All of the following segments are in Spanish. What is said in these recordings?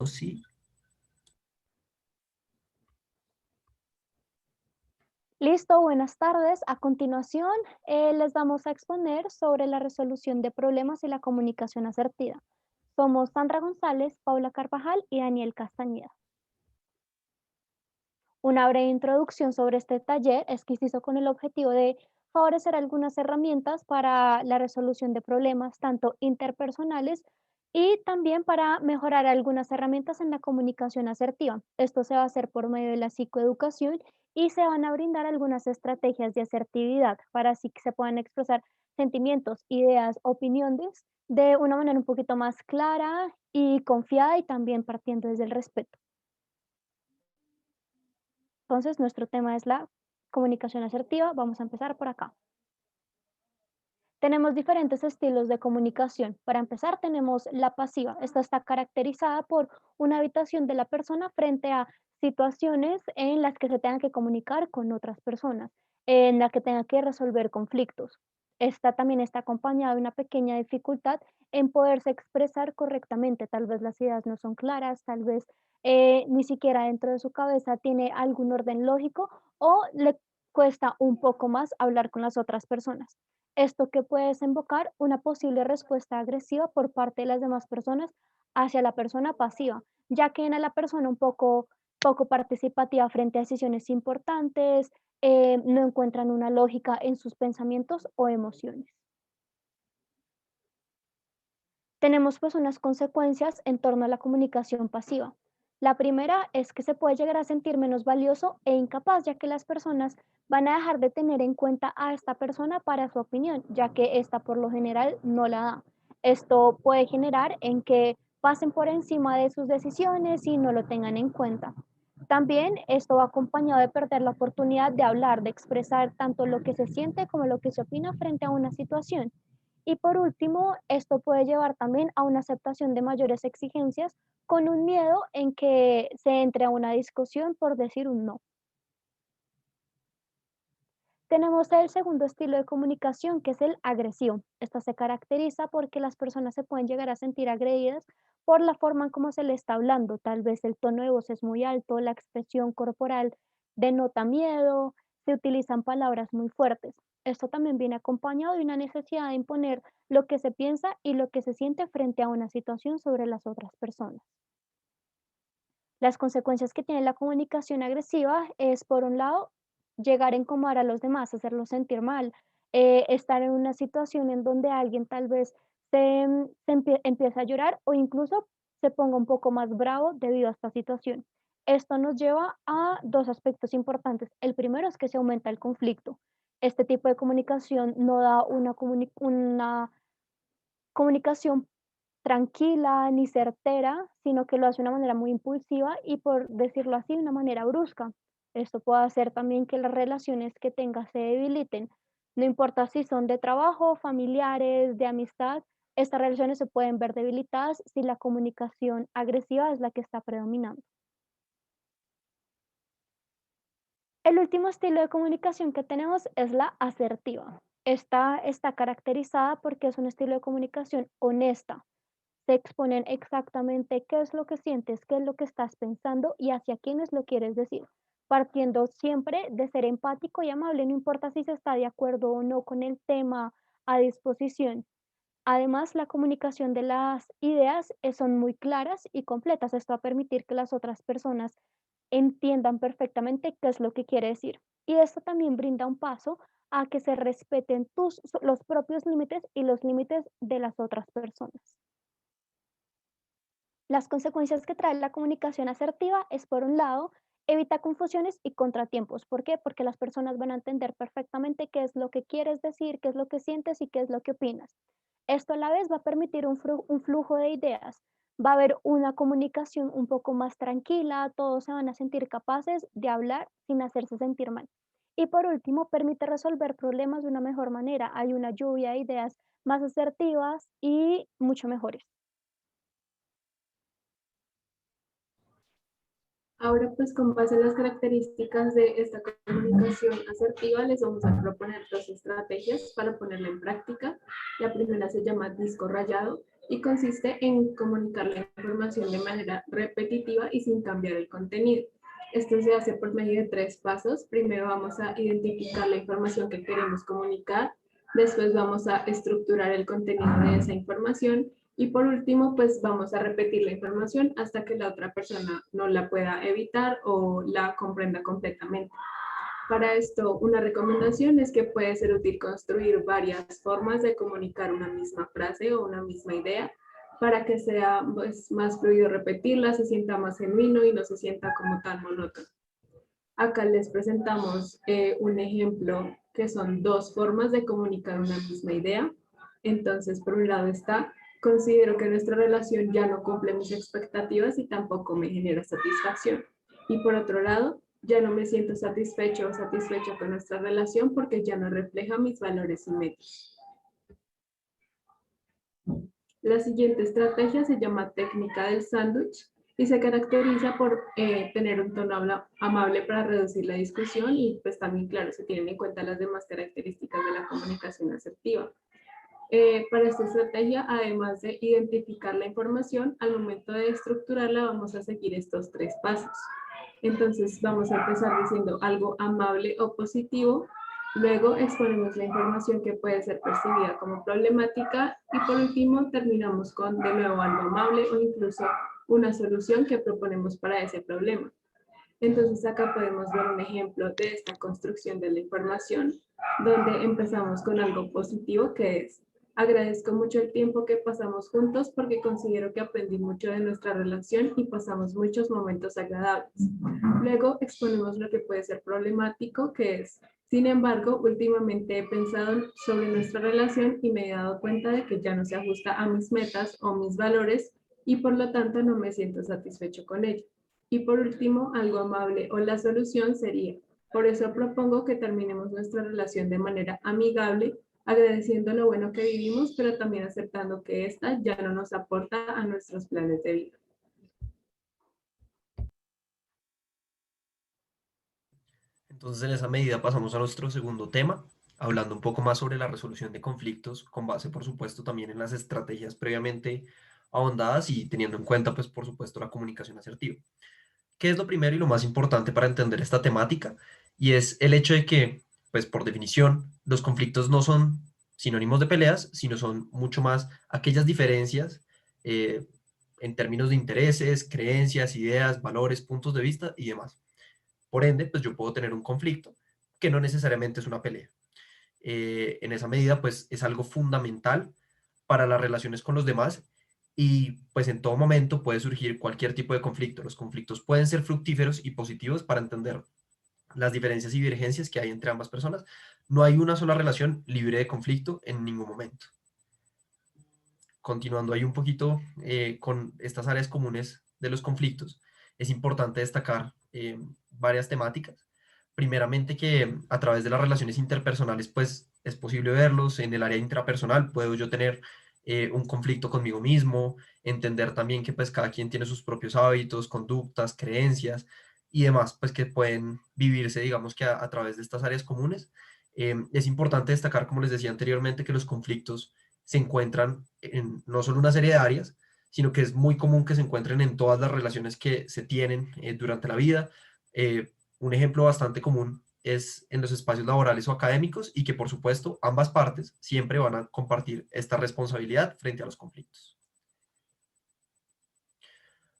Sí. Listo, buenas tardes. A continuación, les vamos a exponer sobre la resolución de problemas y la comunicación asertiva. Somos Sandra González, Paula Carvajal y Daniel Castañeda. Una breve introducción sobre este taller es que se hizo con el objetivo de favorecer algunas herramientas para la resolución de problemas, tanto interpersonales y también para mejorar algunas herramientas en la comunicación asertiva. Esto se va a hacer por medio de la psicoeducación y se van a brindar algunas estrategias de asertividad para así que se puedan expresar sentimientos, ideas, opiniones de una manera un poquito más clara y confiada y también partiendo desde el respeto. Entonces, nuestro tema es la comunicación asertiva. Vamos a empezar por acá. Tenemos diferentes estilos de comunicación. Para empezar, tenemos la pasiva. Esta está caracterizada por una habitación de la persona frente a situaciones en las que se tengan que comunicar con otras personas, en la que tenga que resolver conflictos. Esta también está acompañada de una pequeña dificultad en poderse expresar correctamente. Tal vez las ideas no son claras, tal vez ni siquiera dentro de su cabeza tiene algún orden lógico o le cuesta un poco más hablar con las otras personas. Esto que puede desembocar una posible respuesta agresiva por parte de las demás personas hacia la persona pasiva, ya que en la persona un poco participativa frente a decisiones importantes, no encuentran una lógica en sus pensamientos o emociones. Tenemos pues unas consecuencias en torno a la comunicación pasiva. La primera es que se puede llegar a sentir menos valioso e incapaz, ya que las personas van a dejar de tener en cuenta a esta persona para su opinión, ya que esta por lo general no la da. Esto puede generar en que pasen por encima de sus decisiones y no lo tengan en cuenta. También esto va acompañado de perder la oportunidad de hablar, de expresar tanto lo que se siente como lo que se opina frente a una situación. Y por último, esto puede llevar también a una aceptación de mayores exigencias con un miedo en que se entre a una discusión por decir un no. Tenemos el segundo estilo de comunicación, que es el agresivo. Esta se caracteriza porque las personas se pueden llegar a sentir agredidas por la forma en cómo se le está hablando. Tal vez el tono de voz es muy alto, la expresión corporal denota miedo, se utilizan palabras muy fuertes. Esto también viene acompañado de una necesidad de imponer lo que se piensa y lo que se siente frente a una situación sobre las otras personas. Las consecuencias que tiene la comunicación agresiva es, por un lado, llegar a incomodar a los demás, hacerlos sentir mal, estar en una situación en donde alguien tal vez empieza a llorar o incluso se ponga un poco más bravo debido a esta situación. Esto nos lleva a dos aspectos importantes. El primero es que se aumenta el conflicto. Este tipo de comunicación no da una comunicación tranquila ni certera, sino que lo hace de una manera muy impulsiva y, por decirlo así, de una manera brusca. Esto puede hacer también que las relaciones que tengas se debiliten. No importa si son de trabajo, familiares, de amistad, estas relaciones se pueden ver debilitadas si la comunicación agresiva es la que está predominando. El último estilo de comunicación que tenemos es la asertiva. Esta está caracterizada porque es un estilo de comunicación honesta. Se exponen exactamente qué es lo que sientes, qué es lo que estás pensando y hacia quiénes lo quieres decir, partiendo siempre de ser empático y amable, no importa si se está de acuerdo o no con el tema a disposición. Además, la comunicación de las ideas son muy claras y completas. Esto va a permitir que las otras personas entiendan perfectamente qué es lo que quiere decir. Y esto también brinda un paso a que se respeten los propios límites y los límites de las otras personas. Las consecuencias que trae la comunicación asertiva es, por un lado, evita confusiones y contratiempos. ¿Por qué? Porque las personas van a entender perfectamente qué es lo que quieres decir, qué es lo que sientes y qué es lo que opinas. Esto a la vez va a permitir un flujo de ideas. Va a haber una comunicación un poco más tranquila, todos se van a sentir capaces de hablar sin hacerse sentir mal. Y por último, permite resolver problemas de una mejor manera. Hay una lluvia de ideas más asertivas y mucho mejores. Ahora, pues con base en las características de esta comunicación asertiva, les vamos a proponer dos estrategias para ponerla en práctica. La primera se llama disco rayado y consiste en comunicar la información de manera repetitiva y sin cambiar el contenido. Esto se hace por medio de 3 pasos. Primero vamos a identificar la información que queremos comunicar, después vamos a estructurar el contenido de esa información y por último, pues vamos a repetir la información hasta que la otra persona no la pueda evitar o la comprenda completamente. Para esto, una recomendación es que puede ser útil construir varias formas de comunicar una misma frase o una misma idea para que sea pues, más fluido repetirla, se sienta más genuino y no se sienta como tan monótono. Acá les presentamos un ejemplo que son 2 formas de comunicar una misma idea. Entonces, por un lado está, considero que nuestra relación ya no cumple mis expectativas y tampoco me genera satisfacción. Y por otro lado, ya no me siento satisfecho o satisfecha con nuestra relación porque ya no refleja mis valores y metas. La siguiente estrategia se llama técnica del sándwich y se caracteriza por tener un tono amable para reducir la discusión y pues también, claro, se tienen en cuenta las demás características de la comunicación asertiva. Para esta estrategia, además de identificar la información, al momento de estructurarla vamos a seguir estos 3 pasos. Entonces vamos a empezar diciendo algo amable o positivo, luego exponemos la información que puede ser percibida como problemática y por último terminamos con de nuevo algo amable o incluso una solución que proponemos para ese problema. Entonces acá podemos ver un ejemplo de esta construcción de la información donde empezamos con algo positivo que es: agradezco mucho el tiempo que pasamos juntos porque considero que aprendí mucho de nuestra relación y pasamos muchos momentos agradables. Luego exponemos lo que puede ser problemático, que es: sin embargo, últimamente he pensado sobre nuestra relación y me he dado cuenta de que ya no se ajusta a mis metas o mis valores y por lo tanto no me siento satisfecho con ella. Y por último, algo amable o la solución sería: por eso propongo que terminemos nuestra relación de manera amigable, agradeciendo lo bueno que vivimos, pero también aceptando que esta ya no nos aporta a nuestros planes de vida. Entonces, en esa medida pasamos a nuestro segundo tema, hablando un poco más sobre la resolución de conflictos, con base, por supuesto, también en las estrategias previamente ahondadas y teniendo en cuenta, pues, por supuesto, la comunicación asertiva. ¿Qué es lo primero y lo más importante para entender esta temática? Y es el hecho de que, pues, por definición, los conflictos no son sinónimos de peleas, sino son mucho más aquellas diferencias eh, en términos de intereses, creencias, ideas, valores, puntos de vista y demás. Por ende, pues yo puedo tener un conflicto que no necesariamente es una pelea. En esa medida, pues es algo fundamental para las relaciones con los demás y pues en todo momento puede surgir cualquier tipo de conflicto. Los conflictos pueden ser fructíferos y positivos para entender las diferencias y divergencias que hay entre ambas personas. No hay una sola relación libre de conflicto en ningún momento. Continuando ahí un poquito con estas áreas comunes de los conflictos, es importante destacar varias temáticas. Primeramente que a través de las relaciones interpersonales, pues es posible verlos. En el área intrapersonal puedo yo tener un conflicto conmigo mismo, entender también que pues cada quien tiene sus propios hábitos, conductas, creencias y demás, pues que pueden vivirse, digamos que a través de estas áreas comunes. Es importante destacar, como les decía anteriormente, que los conflictos se encuentran en no solo una serie de áreas, sino que es muy común que se encuentren en todas las relaciones que se tienen durante la vida. Un ejemplo bastante común es en los espacios laborales o académicos y que por supuesto ambas partes siempre van a compartir esta responsabilidad frente a los conflictos.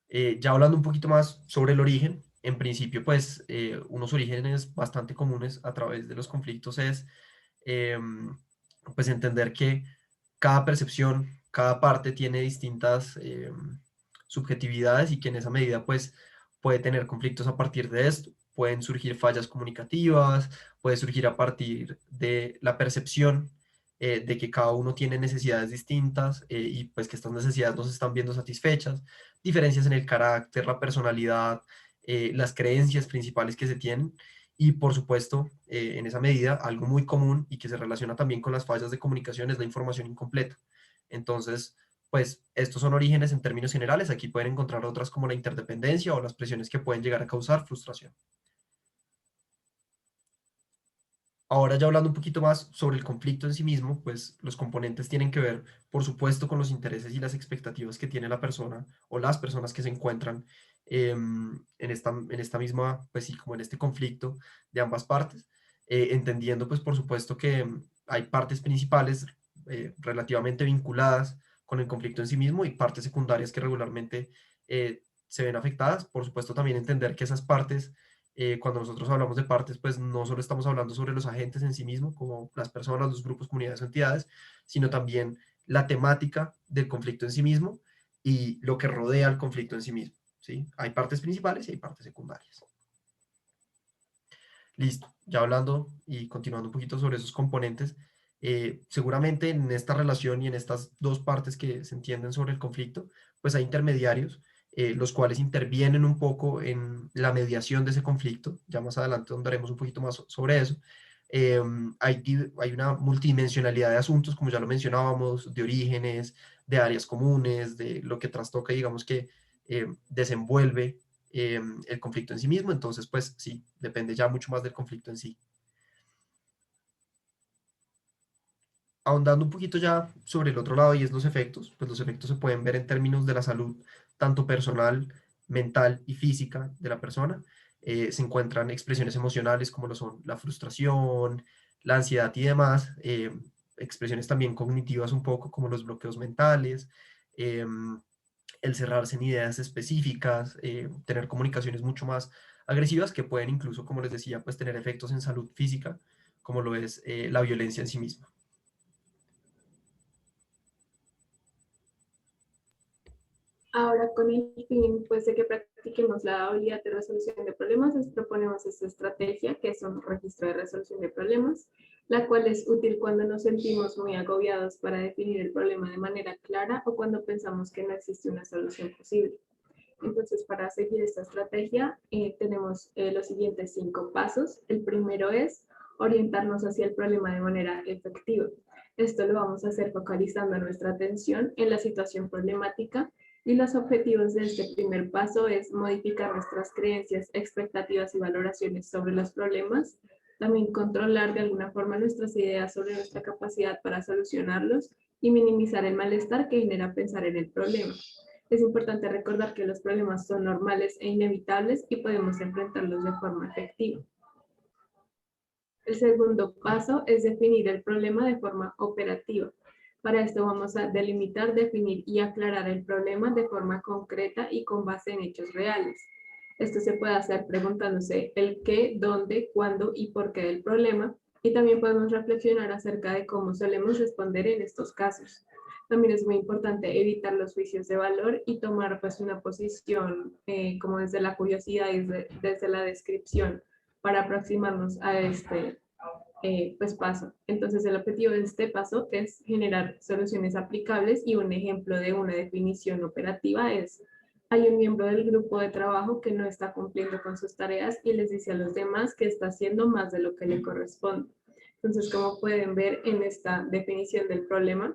Ya hablando un poquito más sobre el origen, en principio pues unos orígenes bastante comunes a través de los conflictos es eh, pues entender que cada percepción, cada parte tiene distintas subjetividades y que en esa medida pues puede tener conflictos a partir de esto. Pueden surgir fallas comunicativas, puede surgir a partir de la percepción de que cada uno tiene necesidades distintas y pues que estas necesidades no se están viendo satisfechas, diferencias en el carácter, la personalidad, las creencias principales que se tienen y por supuesto, en esa medida, algo muy común y que se relaciona también con las fallas de comunicación es la información incompleta. Entonces, pues estos son orígenes en términos generales. Aquí pueden encontrar otras como la interdependencia o las presiones que pueden llegar a causar frustración. Ahora ya hablando un poquito más sobre el conflicto en sí mismo, pues los componentes tienen que ver, por supuesto, con los intereses y las expectativas que tiene la persona o las personas que se encuentran en esta misma, pues sí, como en este conflicto de ambas partes, entendiendo, pues por supuesto que hay partes principales relativamente vinculadas con el conflicto en sí mismo y partes secundarias que regularmente se ven afectadas. Por supuesto, también entender que esas partes cuando nosotros hablamos de partes, pues no solo estamos hablando sobre los agentes en sí mismos, como las personas, los grupos, comunidades o entidades, sino también la temática del conflicto en sí mismo y lo que rodea al conflicto en sí mismo. ¿Sí? Hay partes principales y hay partes secundarias. Listo, ya hablando y continuando un poquito sobre esos componentes, seguramente en esta relación y en estas dos partes que se entienden sobre el conflicto, pues hay intermediarios, los cuales intervienen un poco en la mediación de ese conflicto. Ya más adelante andaremos un poquito más sobre eso. Hay una multidimensionalidad de asuntos, como ya lo mencionábamos, de orígenes, de áreas comunes, de lo que trastoca, digamos que desenvuelve el conflicto en sí mismo, entonces pues sí, depende ya mucho más del conflicto en sí. Ahondando un poquito ya sobre el otro lado y es los efectos, pues los efectos se pueden ver en términos de la salud, tanto personal, mental y física de la persona. Se encuentran expresiones emocionales como lo son la frustración, la ansiedad y demás, expresiones también cognitivas un poco como los bloqueos mentales, el cerrarse en ideas específicas, tener comunicaciones mucho más agresivas que pueden incluso, como les decía, pues tener efectos en salud física, como lo es la violencia en sí misma. Ahora, con el fin pues, de que practiquemos la habilidad de resolución de problemas, les proponemos esta estrategia, que es un registro de resolución de problemas, la cual es útil cuando nos sentimos muy agobiados para definir el problema de manera clara o cuando pensamos que no existe una solución posible. Entonces, para seguir esta estrategia, tenemos los siguientes 5 pasos. El primero es orientarnos hacia el problema de manera efectiva. Esto lo vamos a hacer focalizando nuestra atención en la situación problemática y los objetivos de este primer paso es modificar nuestras creencias, expectativas y valoraciones sobre los problemas, también controlar de alguna forma nuestras ideas sobre nuestra capacidad para solucionarlos y minimizar el malestar que genera pensar en el problema. Es importante recordar que los problemas son normales e inevitables y podemos enfrentarlos de forma efectiva. El segundo paso es definir el problema de forma operativa. Para esto vamos a delimitar, definir y aclarar el problema de forma concreta y con base en hechos reales. Esto se puede hacer preguntándose el qué, dónde, cuándo y por qué del problema, y también podemos reflexionar acerca de cómo solemos responder en estos casos. También es muy importante evitar los juicios de valor y tomar pues una posición como desde la curiosidad y desde la descripción para aproximarnos a este pues paso. Entonces el objetivo de este paso es generar soluciones aplicables y un ejemplo de una definición operativa es: hay un miembro del grupo de trabajo que no está cumpliendo con sus tareas y les dice a los demás que está haciendo más de lo que le corresponde. Entonces, como pueden ver en esta definición del problema,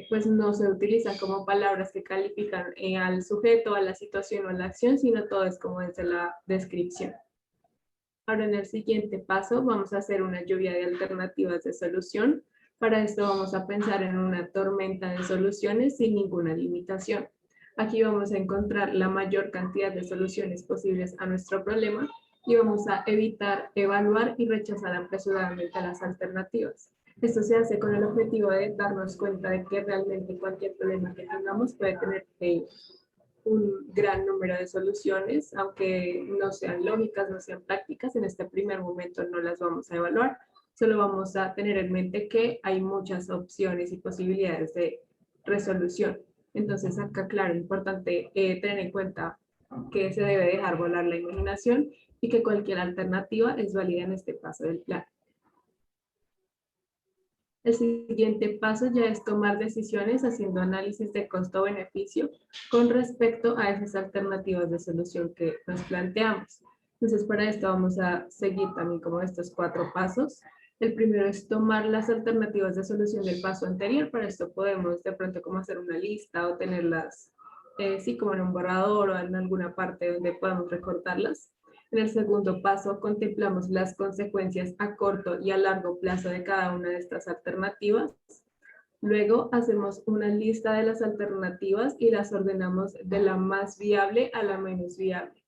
pues no se utilizan como palabras que califican al sujeto, a la situación o a la acción, sino todo es como desde la descripción. Ahora en el siguiente paso vamos a hacer una lluvia de alternativas de solución. Para esto vamos a pensar en una tormenta de soluciones sin ninguna limitación. Aquí vamos a encontrar la mayor cantidad de soluciones posibles a nuestro problema y vamos a evitar, evaluar y rechazar apresuradamente las alternativas. Esto se hace con el objetivo de darnos cuenta de que realmente cualquier problema que tengamos puede tener un gran número de soluciones, aunque no sean lógicas, no sean prácticas, en este primer momento no las vamos a evaluar, solo vamos a tener en mente que hay muchas opciones y posibilidades de resolución. Entonces acá, claro, importante tener en cuenta que se debe dejar volar la imaginación y que cualquier alternativa es válida en este paso del plan. El siguiente paso ya es tomar decisiones haciendo análisis de costo-beneficio con respecto a esas alternativas de solución que nos planteamos. Entonces, para esto vamos a seguir también como estos 4 pasos. El primero es tomar las alternativas de solución del paso anterior. Para esto podemos de pronto como hacer una lista o tenerlas, sí, como en un borrador o en alguna parte donde podamos recortarlas. En el segundo paso, contemplamos las consecuencias a corto y a largo plazo de cada una de estas alternativas. Luego, hacemos una lista de las alternativas y las ordenamos de la más viable a la menos viable.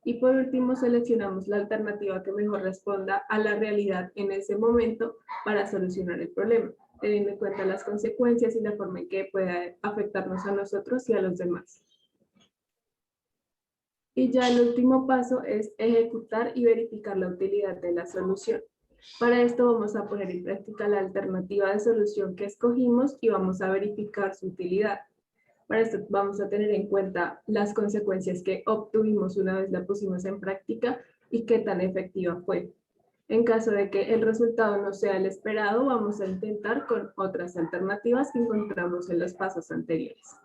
Y por último, seleccionamos la alternativa que mejor responda a la realidad en ese momento para solucionar el problema, teniendo en cuenta las consecuencias y la forma en que pueda afectarnos a nosotros y a los demás. Y ya el último paso es ejecutar y verificar la utilidad de la solución. Para esto vamos a poner en práctica la alternativa de solución que escogimos y vamos a verificar su utilidad. Para esto vamos a tener en cuenta las consecuencias que obtuvimos una vez la pusimos en práctica y qué tan efectiva fue. En caso de que el resultado no sea el esperado, vamos a intentar con otras alternativas que encontramos en los pasos anteriores.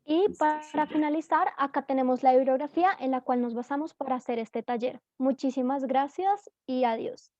Y Listo, para súper. finalizar, acá tenemos la bibliografía en la cual nos basamos para hacer este taller. Muchísimas gracias y adiós.